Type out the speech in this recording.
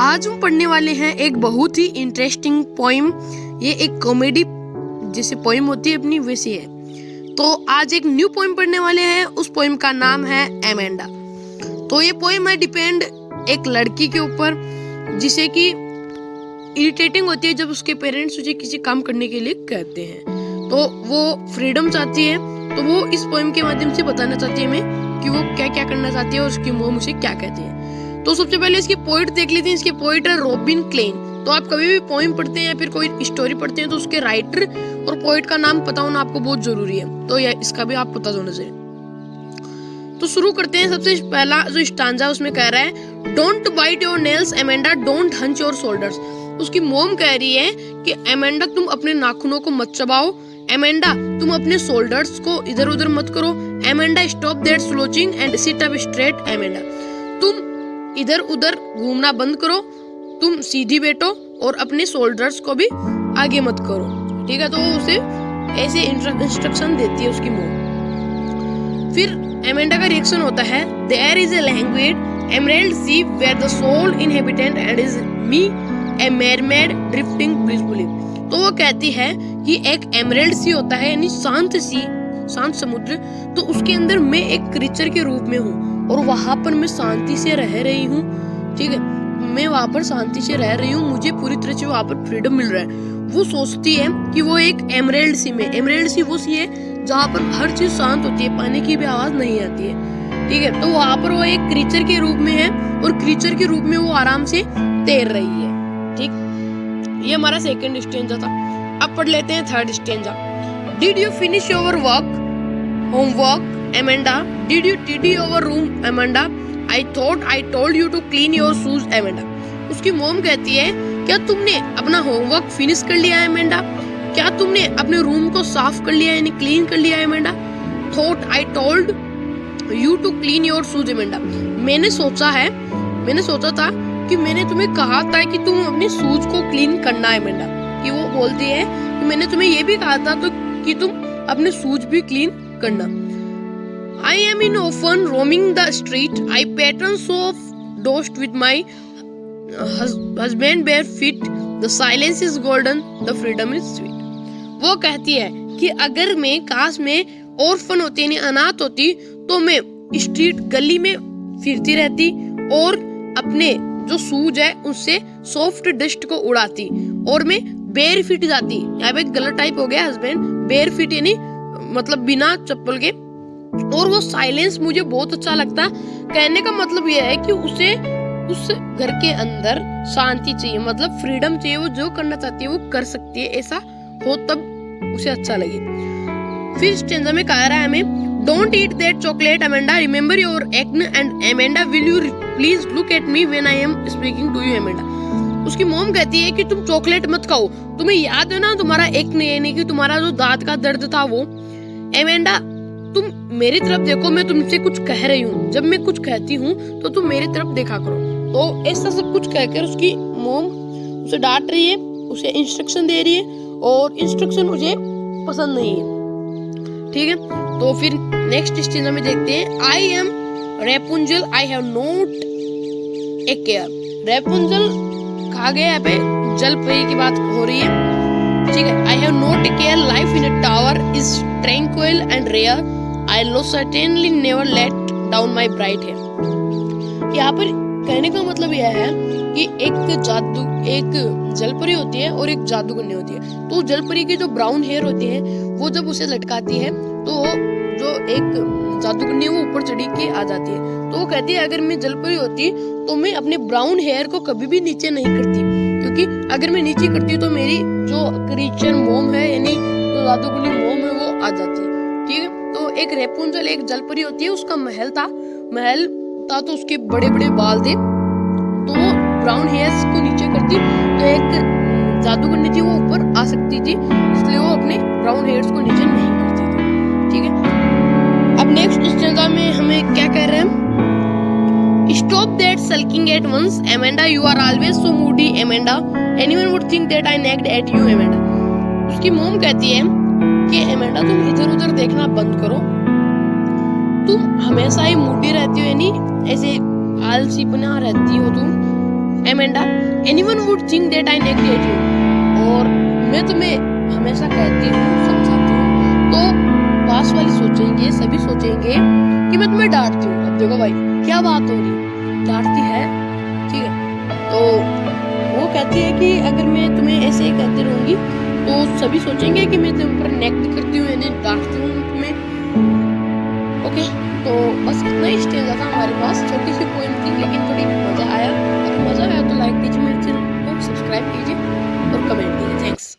आज हम पढ़ने वाले हैं एक बहुत ही इंटरेस्टिंग पोइम। ये एक कॉमेडी जैसे पोइम होती है अपनी वैसी है। तो आज एक न्यू पोइम पढ़ने वाले हैं। उस पोइम का नाम है एमेंडा। तो ये पोइम है डिपेंड एक लड़की के ऊपर जिसे कि इरिटेटिंग होती है जब उसके पेरेंट्स उसे किसी काम करने के लिए कहते हैं। तो वो फ्रीडम चाहती है, तो वो इस पोइम के माध्यम से बताना चाहती है हमें कि वो क्या क्या करना चाहती है और उसकी मॉम उसे क्या कहती है। तो सबसे पहले इसकी पोइट देख लेते हैं। इसके पोइट है रॉबिन क्लेन। तो आप कभी भी पोइम पढ़ते हैं या फिर कोई स्टोरी पढ़ते हैं तो उसके राइटर और पोइट का नाम पता होना आपको बहुत जरूरी है। तो ये इसका भी आप पता होना चाहिए। तो शुरू करते हैं। सबसे पहला जो स्टांजा उसमें कह रहा है, don't bite your nails Amanda, don't hunch your shoulders. उसकी मॉम कह रही है कि एमेंडा तुम अपने नाखूनों को मत चबाओ, एमेंडा तुम अपने शोल्डर्स को इधर उधर मत करो, Amanda stop that slouching and sit up straight, Amanda तुम इधर उधर घूमना बंद करो, तुम सीधी बैठो और अपने शोल्डर्स को भी आगे मत करो। ठीक है, तो उसे ऐसे इंस्ट्रक्शन देती है उसकी मॉम। फिर एमेंडा का रिएक्शन होता है, there is a language emerald sea where the sole inhabitant and is me a mermaid drifting blissfully. तो वो कहती है कि एक एमराल्ड सी होता है यानी शांत समुद्र, तो उसके अंदर मैं एक क्रीचर के रूप में हूँ और वहां पर मैं शांति से रह रही हूँ। ठीक है, मैं वहां पर शांति से रह रही हूँ, मुझे पूरी तरह से वहां पर फ्रीडम मिल रहा है। वो सोचती है कि वो एक एमराल्ड सी में, एमराल्ड सी वो सी है जहाँ पर हर चीज शांत होती है, पानी की भी आवाज नहीं आती है। ठीक है, तो वहां पर वो एक क्रीचर के रूप में है और क्रीचर के रूप में वो आराम से तैर रही है। ठीक, ये हमारा सेकंड स्टेंजा था। अब पढ़ लेते हैं third stanza. Did you finish your work homework, Amanda? Did you tidy your room, Amanda? I thought I told you to clean your shoes, Amanda. उसकी मॉम कहती है, क्या तुमने अपना होमवर्क फिनिश कर लिया है अमेंडा? क्या तुमने अपने रूम को साफ कर लिया यानी क्लीन कर लिया है Amanda? Thought I told you to clean your shoes, Amanda. मैंने सोचा था कि मैंने तुम्हें कहा था कि तुम अपने शूज को क्लीन करना है अमेंडा। कि वो बोलती है कि मैंने तुम्हें ये भी कहा था तो कि तुम अपने शूज भी क्लीन करना। I am in often roaming the street. I pattern so dosed with my husband bare feet. The silence is golden, the freedom is sweet. वो कहती है कि अगर मैं काश में ऑर्फन होती यानी अनाथ होती तो मैं स्ट्रीट गली में फिरती रहती और अपने जो शूज है उससे सॉफ्ट डस्ट को उड़ाती और मैं बेयर फिट जाती। यहाँ पे गलत टाइप हो गया हस्बैंड, बेयर फिट यानी मतलब बिना चप्पल के। और वो साइलेंस मुझे बहुत अच्छा लगता। कहने का मतलब ये है कि उसे उस घर के अंदर शांति चाहिए, मतलब फ्रीडम चाहिए। वो जो करना चाहती है वो कर सकती है, ऐसा हो तब उसे अच्छा लगे। फिर स्टेंजा में कह रहा है हमें, don't eat that chocolate Amanda, remember your acne and Amanda will you please look at me when I am speaking to you Amanda. उसकी मॉम कहती है कि तुम चॉकलेट मत खाओ, तुम्हें याद है ना तुम्हारा एक्ने यानी कि तुम्हारा जो दांत का दर्द था वो। एमेंडा तुम मेरी तरफ देखो, मैं तुमसे कुछ कह रही हूँ, जब मैं कुछ कहती हूँ तो तुम मेरी तरफ देखा करो। तो ऐसा सब कुछ कहकर उसकी मॉम उसे डांट रही है, उसे इंस्ट्रक्शन दे रही है और इंस्ट्रक्शन मुझे पसंद नहीं है। ठीक है, तो फिर नेक्स्ट स्टेज में देखते हैं। I am Rapunzel, I have not a care. Rapunzel कहा गया यहाँ पे जल परी की बात हो रही है। ठीक है, I have not a care, life in a tower is tranquil and rare, I will certainly never let down my bright hair। यहाँ पर कहने का मतलब यह है कि एक जलपरी होती है और एक जादूगरनी होती है। तो जलपरी की जो ब्राउन हेयर होती है वो जब उसे लटकाती है तो जो एक जादूगरनी है वो ऊपर चढ़ी के आ जाती है। तो वो कहती है अगर मैं जलपरी होती तो मैं अपने ब्राउन हेयर को कभी भी नीचे नहीं करती, क्योंकि अगर मैं नीचे करती तो मेरी जो क्रीचर मॉम है यानी जो जादूगरनी मॉम है वो आ जाती। ठीक है, तो एक रेपुंजल एक जलपरी होती है, उसका महल था तो उसके बड़े बड़े बाल थे, तो वो ब्राउन हेयर्स को नीचे करती तो एक जादूगरनी थी वो ऊपर आ सकती थी, इसलिए वो अपने ब्राउन हेयर्स को नीचे नहीं करती थी। ठीक है, अब नेक्स्ट स्टेंजा में हमें क्या कह रहे हैं, Stop that sulking at once, Amanda. You are always so moody, Amanda. Anyone would think that I nagged at you, Amanda. उसकी मॉम कहती है कि एमेंडा तुम इधर उधर देखना बंद करो, तुम हमेशा ही मूडी रहती हो यानी ऐसे आलसी बना रहती हो तुम। Amanda, anyone would think that I neglect you. और मैं तुम्हें हमेशा कहती हूँ, समझाती हूँ, तो पास वाले सोचेंगे, सभी सोचेंगे कि मैं तुम्हें डांटती हूँ। अब देखो भाई क्या बात हो रही, डांटती है, ठीक है। तो वो कहती है कि अगर मैं तुम्हें ऐसे ही कहती रहूंगी तो सभी सोचेंगे कि मैं तुम पर नेग्लेक्ट करती हूँ, यानी डांटती हूँ तुम्हें। ओके, तो बस इतना ही स्टेज था हमारे पास, छोटी सी पोएम थी लेकिन थोड़ी मजा आया। अगर मजा आया तो लाइक कीजिए, मेरे चैनल को सब्सक्राइब कीजिए और कमेंट कीजिए। थैंक्स।